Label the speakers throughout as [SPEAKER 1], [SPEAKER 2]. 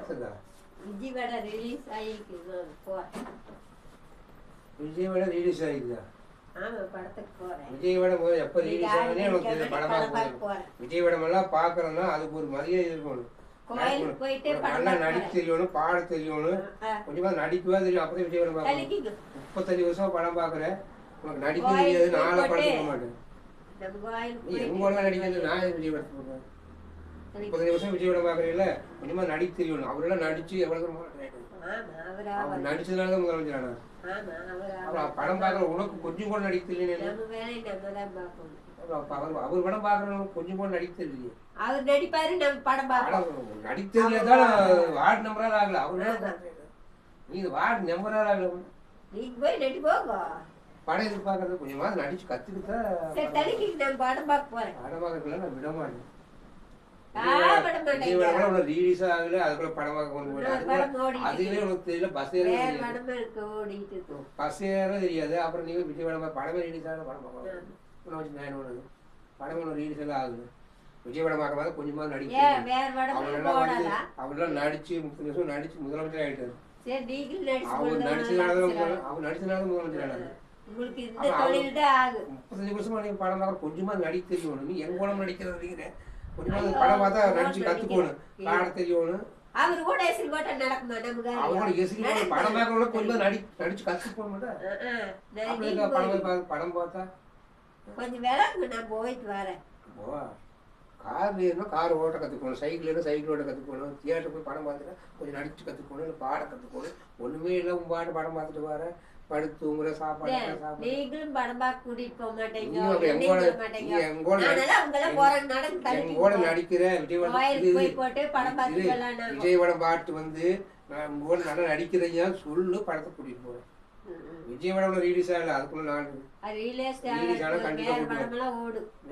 [SPEAKER 1] படத்துக்கா?
[SPEAKER 2] விஜயோட ரிலீஸ் ஆகிருக்கு போறேன்.
[SPEAKER 1] விஜயோட ரிலீஸ் ஆகிருக்கா?
[SPEAKER 2] ஆமா, படத்துக்கு போறேன்.
[SPEAKER 1] விஜயோட எப்போ ரிலீஸ் ஆகுதுன்னே எனக்கு தெரியல. படம் பார்க்க போறேன். விஜயோடம் எல்லாம் பார்க்கறோம்னா அதுக்கு ஒரு மரியாதை இருக்கணும்.
[SPEAKER 2] கோயிலுக்கு போயிட்டு
[SPEAKER 1] நல்லா நடிக்க தெரியணும், பாட தெரியணும், கொஞ்சமா நடிக்கவா தெரியும். அப்பதான் விஜயோட பார்க்கணும். 35 வருஷம் படம் பார்க்குறேன், உனக்கு நடிக்க தெரியாது, நாளை படம் போக மாட்டேன். எங்க கூட நடிக்கிறது நான் விஜய் படத்துக்கு போகிறேன். 35 வருஷம் விஜயோட பார்க்குறீங்கள, கொஞ்சமா நடிக்க தெரியணும். அவரெல்லாம் நடிச்சு எவ்வளவு அவர் நடிச்சதுனால தான் முதலமைச்சர் ஆனார். அப்புறம் படம் பார்க்குற உனக்கு கொஞ்சம் கூட நடிக்க தெரியல. அவர் படம் பார்க்குறவங்க கொஞ்சம் கூட நடிக்க தெரியலையே.
[SPEAKER 2] அவர் நடிப்பாரு, நம்ம படம் பார்க்கணும்.
[SPEAKER 1] நடிக்க தெரியலதான் வார்டு நம்பராக ஆகல. அவர் நீங்க வார்டு நம்பராக ஆகல.
[SPEAKER 2] நீங்க போய் நடிப்போங்க.
[SPEAKER 1] படம் எதிர்பார்க்கறது கொஞ்சமா நடிச்சு கத்துக்கிட்டா.
[SPEAKER 2] நான் படம் பார்க்க போறேன்.
[SPEAKER 1] படம் பார்க்கறதுல நான் விட மாட்டேன்.
[SPEAKER 2] ரிலீஸ்
[SPEAKER 1] ஆகல, அதுக்குள்ள படம் பார்க்க கொண்டு போயிட்டு அதுவே உனக்கு தெரியல. பஸ் ஏற தெரியாது. அப்புறம் நீங்க விஜய் படம் படமே ரிலீஸ் ஆகல, படம் பார்க்கணும். படம் ரிலீஸ் எல்லாம் ஆகுது. விஜய் படம் பார்க்க கொஞ்சமா நடிச்சு அவரெல்லாம் நடிச்சு 30 வருஷம் நடிச்சு முதலமைச்சர் ஆயிட்டாரு. அவர் நடிச்சதுனால முதலமைச்சர் ஆனாரு. 35 வருஷமா நீங்க படம் பார்க்க கொஞ்சமா நடிக்க தெரியணும். நீ எங்க கூட நடிக்கிறது கொஞ்சமா படம் பார்த்தா நடிச்சு கத்துக்கணும், பாட தெரியணும்.
[SPEAKER 2] அவர் கூட எசில் போட்டா நடக்குமா? நமக்கு
[SPEAKER 1] அவரோட எசில் படம் பார்க்கறவங்க கொஞ்சம் நடிச்சு கத்துக்கணும். படம் பார்த்தா
[SPEAKER 2] கொஞ்சம் விளக்கு. நான் போயிட்டு வரேன்.
[SPEAKER 1] கார் ஏறினா கார் ஓட்ட கற்றுக்கணும், சைக்கிள் ஏறினா சைக்கிள் ஓட்ட கற்றுக்கணும், தியேட்டர் போய் படம் பார்த்துட்டா கொஞ்சம் நடிச்சு கற்றுக்கணும், இல்லை பாட கற்றுக்கணும். ஒன்றுமே இல்லை, உன் பாட்டு படம் பார்த்துட்டு வர படுத்து தூங்குற சாப்பாடு.
[SPEAKER 2] நீங்களும் படம் பார்க்க கூட்டிட்டு போக மாட்டேங்க.
[SPEAKER 1] எங்கூட நடிக்கிற விஜய் படம் பாட்டு வந்து நான் உங்களோட நல்லா நடிக்கிறீங்க சொல்லு, படத்தை கூட்டிட்டு போறேன். விஜய் படம் ரிலீஸ் ஆகல, அதுக்குள்ள நான் ரிலீஸ் ஆனா கண்டிப்பா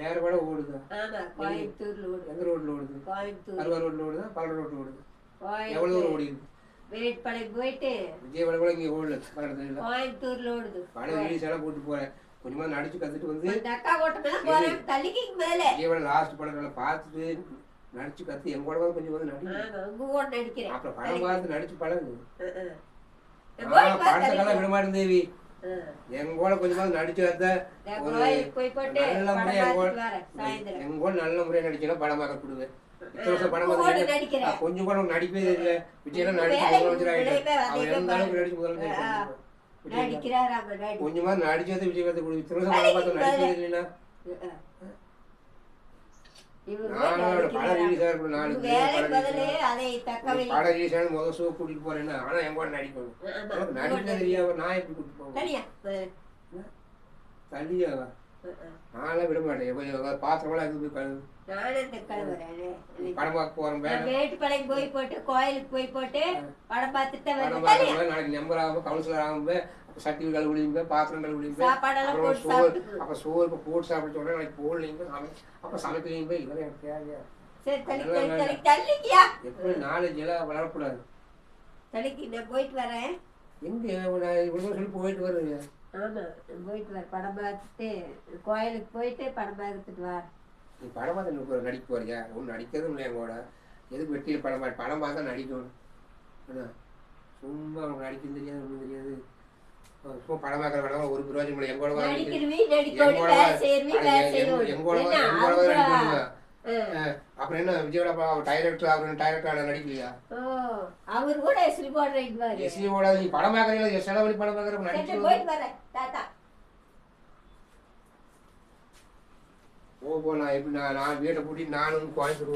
[SPEAKER 1] வேற படம் ஓடுதா? எந்த ரோட்ல ஓடுது? அருவா ரோட்ல ஓடுதா, பல ரோட்ல ஓடுது? எவ்வளவு தூரம் ஓடிது?
[SPEAKER 2] போயிட்டு
[SPEAKER 1] விஜய் படம் கூட இங்க ஓடல,
[SPEAKER 2] கோயம்புத்தூர்ல ஓடுது.
[SPEAKER 1] படம் ரிலீஸ் ஆனா கூட்டு போறேன். கொஞ்சமா நடிச்சு கத்துட்டு வந்து விஜய் படம் லாஸ்ட் படம் பார்த்துட்டு நடிச்சு கத்து எங்க கூட கொஞ்சம் வந்து நடிக்கிறேன். அப்புறம் படம் பார்த்து நடிச்சு பழகு. படத்துக்கெல்லாம் விட மாட்டேன் தேவி. எங்க கூட கொஞ்சமா நடிச்சு வந்த ஒரு நல்ல முறையா எங்க கூட நல்ல முறையா நடிச்சுன்னா படம் பார்க்க கொடுவேன். இத்தனை வருஷம் படம் பார்த்து கொஞ்சம் கூட நடிப்பே தெரியல. விஜயெல்லாம் நடிச்சு முதலமைச்சர் ஆகிட்டேன். அவர் எந்த அளவுக்கு நடிச்சு முதலமைச்சர் கொஞ்சமா நடிச்சு வந்து விஜய் பார்த்து கொடு. இத்தனை வருஷம் படம் பார்த்து நடிப்பே தெரியலன்னா படம் ரிலீஸ் ஆகணும். படம் ரிலீஸ் ஆகணும் முதல் ஷோ கூட்டிட்டு போறேன்னா, ஆனா என் கூட நடிக்கணும். நடிக்க தெரியாம நான் எப்படி கூட்டிட்டு போவேன்? தள்ளியாவா? நான்லாம் விட மாட்டேன். பாத்திரமெல்லாம் எதுவும் போய் கழுவு. படம் பார்க்க போறேன்.
[SPEAKER 2] கோயிலுக்கு போய் போட்டு படம் பார்த்துட்டு
[SPEAKER 1] நாளைக்கு நம்பர் ஆகும், கவுன்சிலர் ஆகும், சர்டிஃபிகேட் கழுவுலிங்க, பாத்திரம் கழுவுலிங்க, அப்புறம் சோறு போட்டு சாப்பிட்டு சொன்னா நாளைக்கு போடலிங்க, அப்புறம் சமைக்கலிங்க. இதெல்லாம் எனக்கு தேவையா? எப்படி நாலேஜ் எல்லாம் வளரக்கூடாது.
[SPEAKER 2] போயிட்டு வரேன்.
[SPEAKER 1] எங்க இவ்வளவு சொல்லி போயிட்டு வருவீங்க?
[SPEAKER 2] ஆமா, போயிட்டு வர படம் பார்த்துட்டு கோயிலுக்கு போயிட்டு படம் பார்த்துட்டு வர.
[SPEAKER 1] நீ படம் பார்த்து நடிக்க போறியா? ஒன்றும் நடிக்கிறதும் இல்லை. எங்கூட எதுக்கு வெட்டியில் படம் பார்த்தா நடிக்கணும். சும்மா அவங்க நடிக்க தெரியாது, ஒன்றும் தெரியாது. சும்மா படம் பார்க்குற படம் ஒரு பிரயோஜனம் இல்லை. எங்கூட அப்புறம் என்ன விஜயோட டைரக்டர் அவர் டைரக்டர் நடிக்கலையா?
[SPEAKER 2] அவர் கூட எஸ்லி போடுறாரு.
[SPEAKER 1] எஸ்லி போடாது. நீ படம் பார்க்குறீங்களா? செலவு பண்ணி படம் பார்க்குற நடிச்சு போ. நான் எப்படி நான் வீட்டை பூட்டி நானும் கோயம்புத்தூர்